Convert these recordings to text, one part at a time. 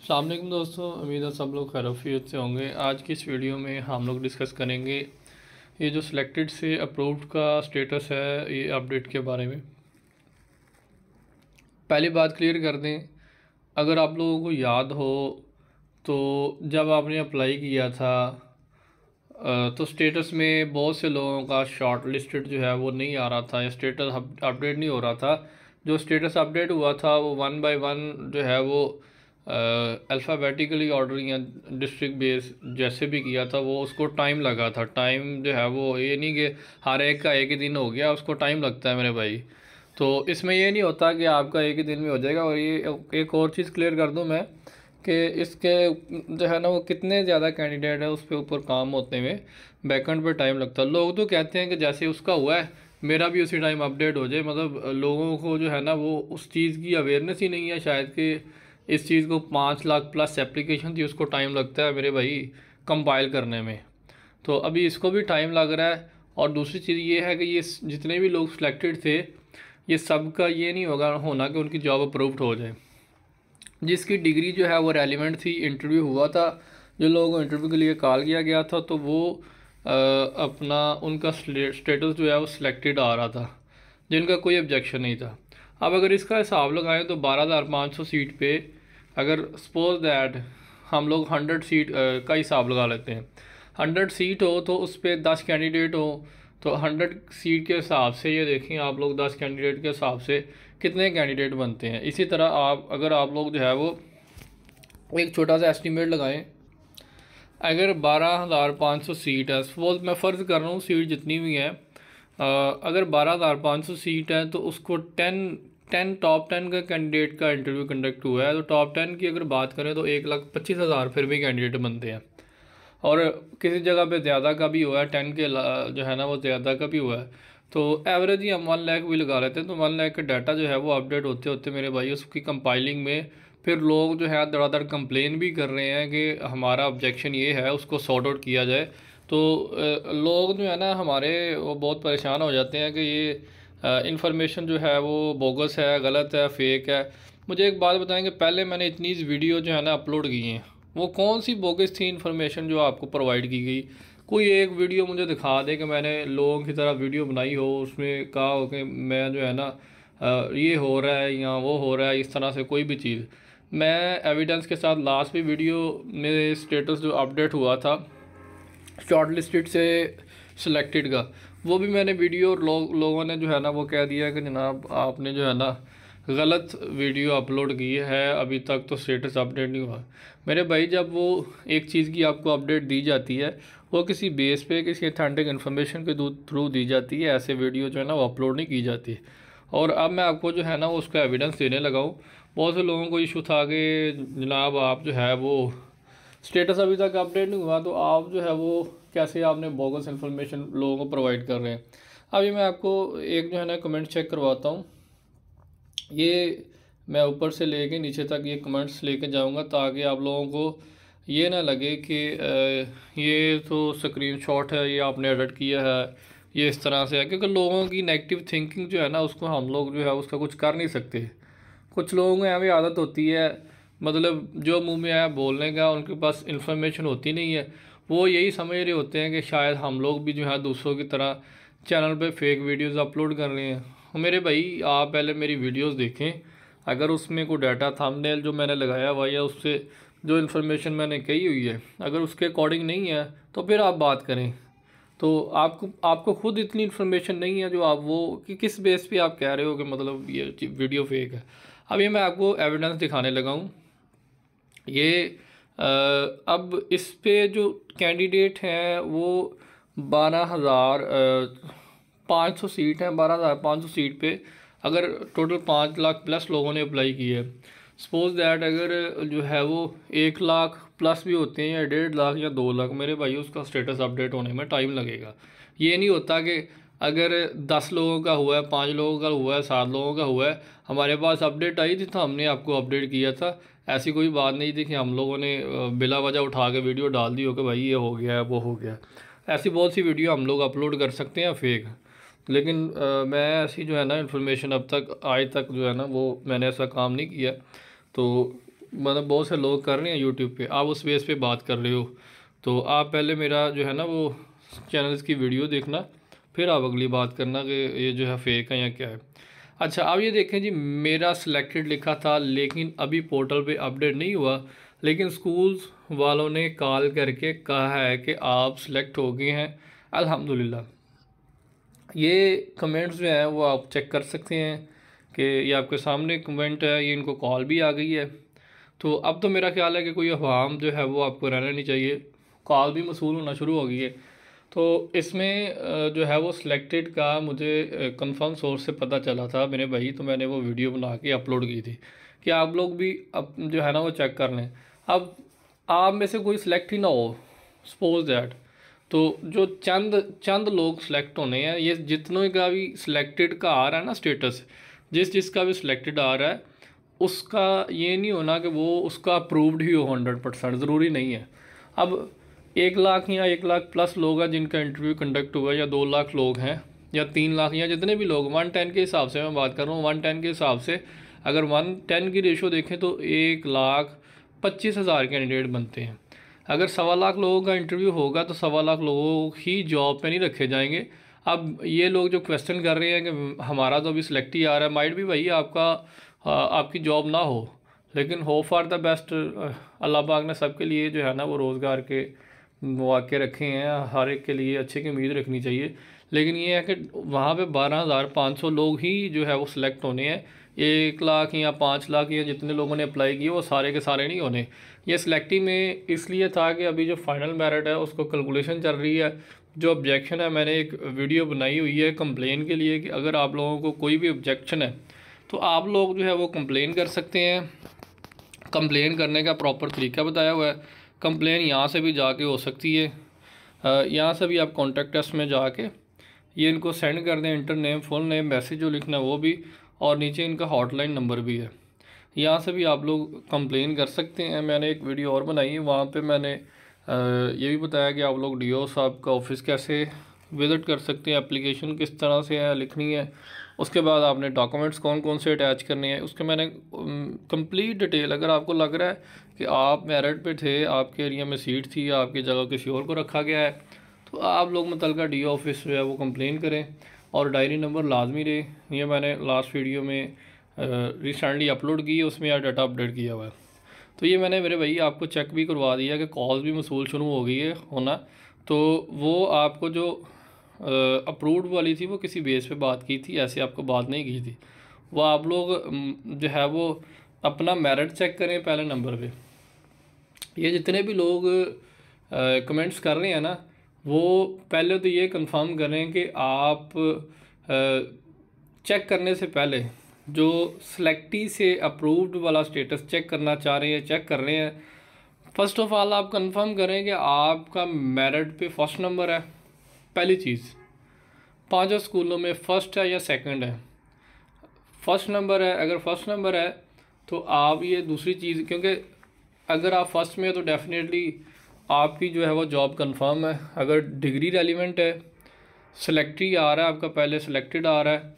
अस्सलाम वालेकुम दोस्तों, उम्मीद है सब लोग खैरियत से होंगे। आज की इस वीडियो में हम लोग डिस्कस करेंगे ये जो सिलेक्टेड से अप्रूव्ड का स्टेटस है, ये अपडेट के बारे में। पहली बात क्लियर कर दें, अगर आप लोगों को याद हो तो जब आपने अप्लाई किया था तो स्टेटस में बहुत से लोगों का शॉर्ट लिस्टेड जो है वो नहीं आ रहा था या स्टेटस अपडेट नहीं हो रहा था। जो स्टेटस अपडेट हुआ था वो 1 बाय 1 जो है वो अल्फ़ाबेटिकली ऑर्डर या डिस्ट्रिक्ट बेस जैसे भी किया था वो उसको टाइम लगा था। टाइम जो है वो ये नहीं कि हर एक का एक ही दिन हो गया, उसको टाइम लगता है मेरे भाई। तो इसमें ये नहीं होता कि आपका एक ही दिन में हो जाएगा। और ये एक और चीज़ क्लियर कर दूं मैं कि इसके जो है ना वो कितने ज़्यादा कैंडिडेट है उस पे ऊपर काम होते हुए बैकएंड पे टाइम लगता है। लोग तो कहते हैं कि जैसे उसका हुआ है मेरा भी उसी टाइम अपडेट हो जाए। मतलब लोगों को जो है ना वो उस चीज़ की अवेयरनेस ही नहीं है शायद कि इस चीज़ को 5 लाख प्लस एप्लीकेशन थी, उसको टाइम लगता है मेरे भाई कंपाइल करने में। तो अभी इसको भी टाइम लग रहा है। और दूसरी चीज़ ये है कि ये जितने भी लोग सिलेक्टेड थे ये सब का ये नहीं होना कि उनकी जॉब अप्रूव्ड हो जाए। जिसकी डिग्री जो है वो रेलिवेंट थी, इंटरव्यू हुआ था, जो लोगों को इंटरव्यू के लिए कॉल किया गया था तो वो अपना उनका स्टेटस जो है वो सिलेक्टेड आ रहा था, जिनका कोई ऑब्जेक्शन नहीं था। अब अगर इसका हिसाब लगाएं तो 12,500 सीट पे अगर सपोज दैट हम लोग 100 सीट का हिसाब लगा लेते हैं, 100 सीट हो तो उस पर 10 कैंडिडेट हो तो 100 सीट के हिसाब से ये देखें आप लोग 10 कैंडिडेट के हिसाब से कितने कैंडिडेट बनते हैं। इसी तरह आप लोग जो है वो एक छोटा सा एस्टिमेट लगाएं। अगर 12,500 सीट है, सपोज मैं फ़र्ज़ कर रहा हूँ सीट जितनी भी है, अगर 12,500 सीट है तो उसको टॉप 10 का कैंडिडेट का इंटरव्यू कंडक्ट हुआ है तो टॉप 10 की अगर बात करें तो 1,25,000 फिर भी कैंडिडेट बनते हैं। और किसी जगह पे ज़्यादा का भी हुआ है, 10 के जो है ना वो ज़्यादा का भी हुआ है। तो एवरेज ही हम 1 लाख भी लगा लेते हैं तो 1 लाख का डाटा जो है वो अपडेट होते होते मेरे भाई उसकी कंपाइलिंग में फिर लोग जो है धड़ाधड़ कंप्लेन भी कर रहे हैं कि हमारा ऑब्जेक्शन ये है, उसको सॉर्ट आउट किया जाए। तो लोग जो है ना हमारे वो बहुत परेशान हो जाते हैं कि ये इंफॉर्मेशन जो है वो बोगस है, गलत है, फेक है। मुझे एक बात बताएं कि पहले मैंने इतनी वीडियो जो है ना अपलोड की हैं, वो कौन सी बोगस थी इन्फॉर्मेशन जो आपको प्रोवाइड की गई? कोई एक वीडियो मुझे दिखा दे कि मैंने लोगों की तरह वीडियो बनाई हो, उसमें कहा हो कि मैं जो है ना ये हो रहा है या वो हो रहा है, इस तरह से कोई भी चीज़। मैं एविडेंस के साथ लास्ट भी वीडियो में स्टेटस जो अपडेट हुआ था शॉर्ट लिस्टेड से सिलेक्टेड का, वो भी मैंने वीडियो लोगों ने जो है ना वो कह दिया कि जनाब आपने जो है ना गलत वीडियो अपलोड की है, अभी तक तो स्टेटस अपडेट नहीं हुआ। मेरे भाई जब वो एक चीज़ की आपको अपडेट दी जाती है वो किसी बेस पे किसी अथेंटिक इन्फॉर्मेशन के थ्रू दी जाती है, ऐसे वीडियो जो है ना वो अपलोड नहीं की जाती। और अब मैं आपको जो है ना वो उसका एविडेंस देने लगा हूँ। बहुत से लोगों को इशू था कि जनाब आप जो है वो स्टेटस अभी तक अपडेट नहीं हुआ तो आप जो है वो कैसे आपने बोगस इन्फॉर्मेशन लोगों को प्रोवाइड कर रहे हैं। अभी मैं आपको एक जो है ना कमेंट चेक करवाता हूँ। ये मैं ऊपर से लेके नीचे तक ये कमेंट्स लेके जाऊंगा ताकि आप लोगों को ये ना लगे कि ये तो स्क्रीनशॉट है, ये आपने एडिट किया है, ये इस तरह से है। क्योंकि लोगों की नेगेटिव थिंकिंग जो है ना उसको हम लोग जो है उसका कुछ कर नहीं सकते। कुछ लोगों को ऐसी आदत होती है, मतलब जो मुंह में आया बोलने का, उनके पास इंफॉर्मेशन होती नहीं है। वो यही समझ रहे होते हैं कि शायद हम लोग भी जो है दूसरों की तरह चैनल पे फेक वीडियोस अपलोड कर रहे हैं। मेरे भाई आप पहले मेरी वीडियोस देखें, अगर उसमें कोई डाटा थंबनेल जो मैंने लगाया हुआ या उससे जो इन्फॉर्मेशन मैंने कही हुई है अगर उसके अकॉर्डिंग नहीं है तो फिर आप बात करें। तो आपको खुद इतनी इन्फॉर्मेशन नहीं है जो आप वो कि किस बेस पे आप कह रहे हो कि मतलब ये वीडियो फेक है। अब ये मैं आपको एविडेंस दिखाने लगा हूँ। ये अब इस पे जो कैंडिडेट हैं वो 12,500 सीट हैं। 12,500 सीट पे अगर टोटल 5 लाख प्लस लोगों ने अप्लाई की है, सपोज दैट अगर जो है वो 1 लाख प्लस भी होते हैं या 1.5 लाख या 2 लाख, मेरे भाई उसका स्टेटस अपडेट होने में टाइम लगेगा। ये नहीं होता कि अगर 10 लोगों का हुआ है, 5 लोगों का हुआ है, 7 लोगों का हुआ है, हमारे पास अपडेट आई थी तो हमने आपको अपडेट किया था। ऐसी कोई बात नहीं थी कि हम लोगों ने बिला वजह उठा के वीडियो डाल दी हो कि भाई ये हो गया है वो हो गया। ऐसी बहुत सी वीडियो हम लोग अपलोड कर सकते हैं फेक। लेकिन मैं ऐसी जो है ना इन्फॉर्मेशन अब तक आज तक जो है ना वो मैंने ऐसा काम नहीं किया। तो मतलब बहुत से लोग कर रहे हैं यूट्यूब पे, आप उस बेस पे बात कर रहे हो, तो आप पहले मेरा जो है ना वो चैनल्स की वीडियो देखना, फिर आप अगली बात करना कि ये जो है फेक है या क्या है। अच्छा, अब ये देखें जी, मेरा सिलेक्टेड लिखा था लेकिन अभी पोर्टल पे अपडेट नहीं हुआ, लेकिन स्कूल्स वालों ने कॉल करके कहा है कि आप सिलेक्ट हो गए हैं, अल्हम्दुलिल्लाह। ये कमेंट्स जो हैं वो आप चेक कर सकते हैं कि ये आपके सामने कमेंट है, ये इनको कॉल भी आ गई है। तो अब तो मेरा ख्याल है कि कोई अफवाह जो है वो आपको रहना नहीं चाहिए, कॉल भी मसूल होना शुरू हो गई है। तो इसमें जो है वो सिलेक्टेड का मुझे कंफर्म सोर्स से पता चला था मेरे भाई, तो मैंने वो वीडियो बना के अपलोड की थी कि आप लोग भी अब जो है ना वो चेक कर लें। अब आप में से कोई सिलेक्ट ही ना हो, सपोज दैट, तो जो चंद चंद लोग सिलेक्ट होने हैं, ये जितनों का भी सिलेक्टेड का आ रहा है ना स्टेटस, जिसका भी सिलेक्टेड आ रहा है, उसका ये नहीं होना कि वो उसका अप्रूव्ड ही हो 100%, ज़रूरी नहीं है। अब 1 लाख या 1 लाख प्लस लोग हैं जिनका इंटरव्यू कंडक्ट हुआ है, या 2 लाख लोग हैं, या 3 लाख, या जितने भी लोग 110 के हिसाब से मैं बात कर रहा हूँ, 110 के हिसाब से अगर 110 की रेशो देखें तो 1,25,000 कैंडिडेट बनते हैं। अगर 1.25 लाख लोगों का इंटरव्यू होगा तो 1.25 लाख लोगों ही जॉब पे नहीं रखे जाएंगे। अब ये लोग जो क्वेश्चन कर रहे हैं कि हमारा तो अभी सिलेक्ट ही आ रहा है, माइट भी भाई आपका आपकी जॉब ना हो, लेकिन हो फॉर द बेस्ट, अल्लाह पाक ने सबके लिए जो है ना वो रोज़गार के मौके रखे हैं, हर एक के लिए अच्छे की उम्मीद रखनी चाहिए। लेकिन ये है कि वहाँ पे 12,500 लोग ही जो है वो सिलेक्ट होने हैं, 1 लाख या 5 लाख या जितने लोगों ने अप्लाई किए वो सारे के सारे नहीं होने। ये सिलेक्टिंग में इसलिए था कि अभी जो फाइनल मेरिट है उसको कैलकुलेशन चल रही है। जो ऑब्जेक्शन है, मैंने एक वीडियो बनाई हुई है कंप्लेन के लिए कि अगर आप लोगों को कोई भी ऑब्जेक्शन है तो आप लोग जो है वो कंप्लेन कर सकते हैं। कंप्लेन करने का प्रॉपर तरीका बताया हुआ है। कंप्लेन यहाँ से भी जाके हो सकती है, यहाँ से भी आप कॉन्टैक्ट अस में जाके ये इनको सेंड कर दें, inter name, full name, message जो लिखना है वो भी, और नीचे इनका हॉटलाइन नंबर भी है, यहाँ से भी आप लोग कंप्लेन कर सकते हैं। मैंने एक वीडियो और बनाई है, वहाँ पे मैंने ये भी बताया कि आप लोग डीओ साहब का ऑफिस कैसे विज़िट कर सकते हैं, एप्लीकेशन किस तरह से है लिखनी है, उसके बाद आपने डॉक्यूमेंट्स कौन कौन से अटैच करने हैं, उसके मैंने कंप्लीट डिटेल, अगर आपको लग रहा है कि आप मेरिट पे थे, आपके एरिया में सीट थी, आपकी जगह किसी और को रखा गया है, तो आप लोग मुतलका डीओ ऑफिस जो है वो कंप्लेन करें, और डायरी नंबर लाजमी रहे। ये मैंने लास्ट वीडियो में रिसेंटली अपलोड की है, उसमें यार डाटा अपडेट किया हुआ है। तो ये मैंने मेरे भाई आपको चेक भी करवा दिया कि कॉल्स भी मसूल शुरू हो गई है होना, तो वो आपको जो अप्रूव्ड वाली थी वो किसी बेस पे बात की थी, ऐसे आपको बात नहीं की थी। वो आप लोग जो है वो अपना मेरिट चेक करें पहले नंबर पे। ये जितने भी लोग कमेंट्स कर रहे हैं ना, वो पहले तो ये कंफर्म करें कि आप चेक करने से पहले जो सिलेक्टी से अप्रूव्ड वाला स्टेटस चेक करना चाह रहे हैं, चेक कर रहे हैं, फ़र्स्ट ऑफ़ ऑल आप कंफर्म करें कि आपका मेरिट पे फर्स्ट नंबर है। पहली चीज़, 5 स्कूलों में फ़र्स्ट है या सेकंड है, फर्स्ट नंबर है, अगर फर्स्ट नंबर है तो आप ये दूसरी चीज़, क्योंकि अगर आप फर्स्ट में हो तो डेफिनेटली आपकी जो है वो जॉब कंफर्म है। अगर डिग्री रेलिवेंट है, सिलेक्टी आ रहा है आपका, पहले सिलेक्टेड आ रहा है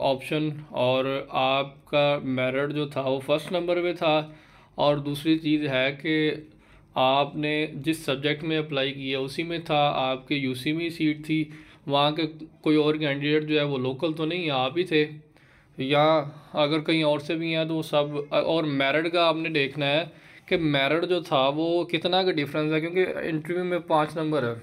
ऑप्शन, और आपका मेरिट जो था वो फर्स्ट नंबर पे था, और दूसरी चीज़ है कि आपने जिस सब्जेक्ट में अप्लाई किया उसी में था, आपके यूसी में ही सीट थी, वहाँ के कोई और कैंडिडेट जो है वो लोकल तो नहीं, आप ही थे, या अगर कहीं और से भी हैं तो सब, और मेरिट का आपने देखना है कि मेरिट जो था वो कितना का डिफरेंस है, क्योंकि इंटरव्यू में 5 नंबर है,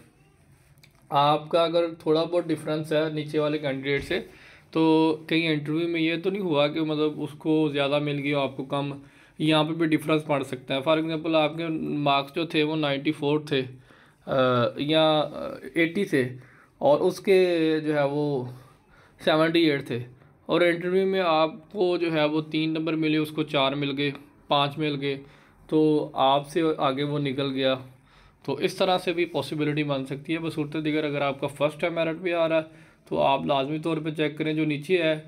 आपका अगर थोड़ा बहुत डिफरेंस है नीचे वाले कैंडिडेट से, तो कहीं इंटरव्यू में ये तो नहीं हुआ कि मतलब उसको ज़्यादा मिल गया आपको कम, यहाँ पे भी डिफरेंस पड़ सकता है। फॉर एग्जांपल आपके मार्क्स जो थे वो 94 थे या 80 थे, और उसके जो है वो 78 थे, और इंटरव्यू में आपको जो है वो 3 नंबर मिले, उसको 4 मिल गए, 5 मिल गए, तो आपसे आगे वो निकल गया। तो इस तरह से भी पॉसिबिलिटी बन सकती है। बसूरत दिगर अगर आपका फर्स्ट है मेरिट भी आ रहा है तो आप लाजमी तौर पे चेक करें। जो नीचे है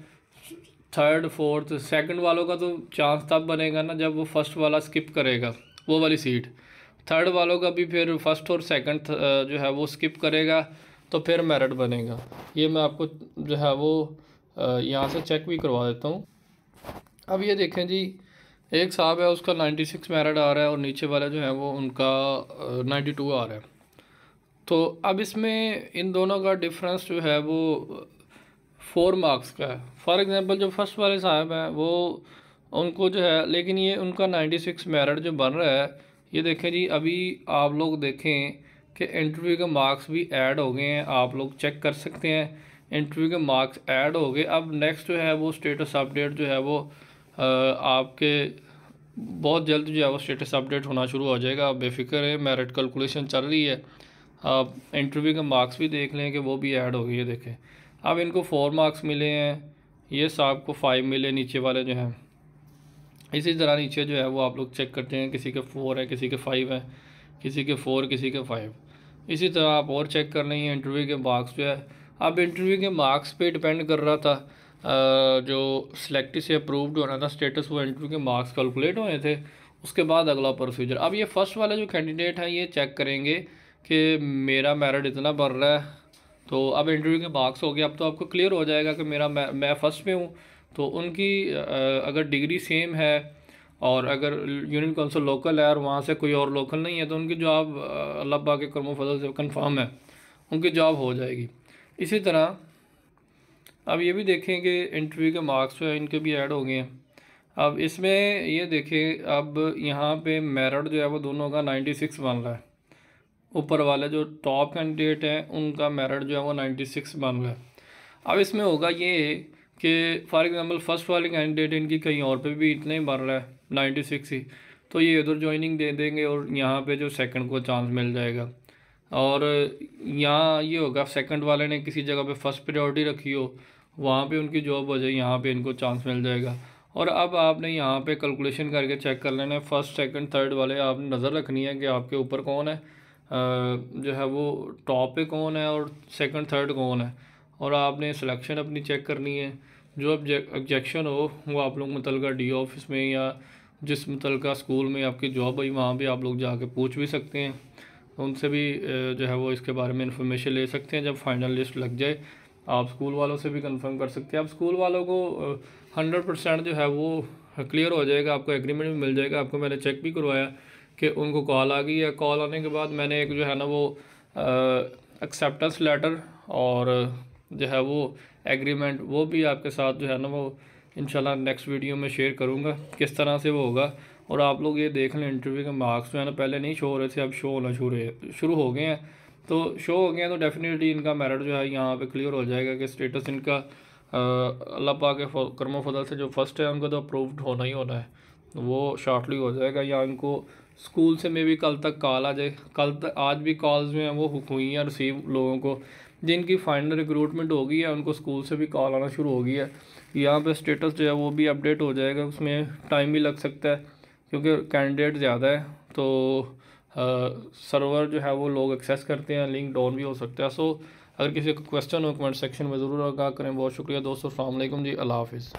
थर्ड फोर्थ सेकंड वालों का तो चांस तब बनेगा ना जब वो फर्स्ट वाला स्किप करेगा वो वाली सीट, थर्ड वालों का भी फिर फर्स्ट और सेकंड जो है वो स्किप करेगा तो फिर मेरिट बनेगा। ये मैं आपको जो है वो यहाँ से चेक भी करवा देता हूँ। अब ये देखें जी, एक साहब है उसका 96 मेरिट आ रहा है और नीचे वाला जो है वो उनका 92 आ रहा है। तो अब इसमें इन दोनों का डिफरेंस जो है वो 4 मार्क्स का है। फॉर एग्ज़ाम्पल जो फर्स्ट वाले साहब हैं वो उनको जो है, लेकिन ये उनका 96 मेरिट जो बन रहा है, ये देखें जी, अभी आप लोग देखें कि इंटरव्यू के मार्क्स भी ऐड हो गए हैं, आप लोग चेक कर सकते हैं इंटरव्यू के मार्क्स ऐड हो गए। अब नेक्स्ट जो है वो स्टेटस अपडेट जो है वो आपके बहुत जल्द जो है वो स्टेटस अपडेट होना शुरू हो जाएगा। आप बेफिक्र है, मेरिट कैलकुलेशन चल रही है। आप इंटरव्यू के मार्क्स भी देख लें कि वो भी ऐड हो गई है। देखें अब इनको 4 मार्क्स मिले हैं, ये साहब को 5 मिले, नीचे वाले जो हैं। इसी तरह नीचे जो है वो आप लोग चेक करते हैं, किसी के 4 है, किसी के 5 है, किसी के 4, किसी के 5। इसी तरह आप और चेक कर लेंगे इंटरव्यू के मार्क्स जो है। अब इंटरव्यू के मार्क्स पे डिपेंड कर रहा था जो सिलेक्ट से अप्रूव्ड होना था स्टेटस, वो इंटरव्यू के मार्क्स कैलकुलेट होने थे, उसके बाद अगला प्रोसीजर। अब ये फर्स्ट वाले जो कैंडिडेट हैं ये चेक करेंगे कि मेरा मेरिट इतना बढ़ रहा है, तो अब इंटरव्यू के मार्क्स हो गए। अब तो आपको क्लियर हो जाएगा कि मैं फ़र्स्ट में हूँ। तो उनकी अगर डिग्री सेम है और अगर यूनियन काउंसिल लोकल है और वहाँ से कोई और लोकल नहीं है, तो उनकी जॉब अल्लाह पाक के करम फजल से कंफर्म है, उनकी जॉब हो जाएगी। इसी तरह अब ये भी देखें कि इंटरव्यू के मार्क्स जो है इनके भी ऐड हो गए हैं। अब इसमें ये देखें, अब यहाँ पे मेरिट जो है वो दोनों का 96 बन रहा है। ऊपर वाले जो टॉप कैंडिडेट हैं उनका मेरिट जो है वो 96 बन रहा है। अब इसमें होगा ये कि फॉर एग्ज़ाम्पल फर्स्ट वाले कैंडिडेट इनकी कहीं और पे भी इतना ही बन रहा है 96 ही, तो ये उधर ज्वाइनिंग दे देंगे और यहाँ पे जो सेकंड को चांस मिल जाएगा। और यहाँ ये होगा सेकंड वाले ने किसी जगह पे फर्स्ट प्रायोरिटी रखी हो, वहाँ पे उनकी जॉब हो जाए, यहाँ पे इनको चांस मिल जाएगा। और अब आपने यहाँ पे कैलकुलेशन करके चेक कर लेना है, फर्स्ट सेकंड थर्ड वाले आपने नज़र रखनी है कि आपके ऊपर कौन है, जो है वो टॉप पे कौन है और सेकंड थर्ड कौन है, और आपने सिलेक्शन अपनी चेक करनी है। जो ऑब्जेक्शन हो वो आप लोग मुतलका डी ऑफिस में या जिस मुतलका स्कूल में आपकी जॉब हुई वहाँ भी आप लोग जाके पूछ भी सकते हैं, उनसे भी जो है वो इसके बारे में इंफॉर्मेशन ले सकते हैं। जब फाइनल लिस्ट लग जाए आप स्कूल वालों से भी कंफर्म कर सकते हैं। अब स्कूल वालों को 100% जो है वो क्लियर हो जाएगा, आपको एग्रीमेंट भी मिल जाएगा। आपको मैंने चेक भी करवाया कि उनको कॉल आ गई है। कॉल आने के बाद मैंने एक जो है ना वो एक्सेप्टेंस लेटर और जो है वो एग्रीमेंट वो भी आपके साथ जो है ना वो इंशाल्लाह नेक्स्ट वीडियो में शेयर करूँगा किस तरह से वो होगा। और आप लोग ये देख लें इंटरव्यू के मार्क्स जो है ना पहले नहीं शो हो रहे थे, अब शो होना शुरू हो गए हैं। तो शो हो गए हैं तो डेफिनेटली इनका मेरिट जो है यहाँ पे क्लियर हो जाएगा कि स्टेटस इनका अल्लाह पाक के करम फजल से जो फर्स्ट है उनको तो अप्रूव्ड होना ही होना है, वो शॉर्टली हो जाएगा। या इनको स्कूल से मे भी कल तक कॉल आ जाए, कल तक आज भी कॉल्स जो हैं वो हुई हैं रिसीव लोगों को जिनकी फाइनल रिक्रूटमेंट हो गई है, उनको स्कूल से भी कॉल आना शुरू हो गई है। यहाँ पे स्टेटस जो है वो भी अपडेट हो जाएगा, उसमें टाइम भी लग सकता है क्योंकि कैंडिडेट ज़्यादा है, तो सर्वर जो है वो लोग एक्सेस करते हैं, लिंक डाउन भी हो सकता है। सो अगर किसी को क्वेश्चन हो कमेंट सेक्शन में ज़रूर आगाह करें। बहुत शुक्रिया दोस्तों, अस्सलाम वालेकुम जी, अल्लाह हाफिज़।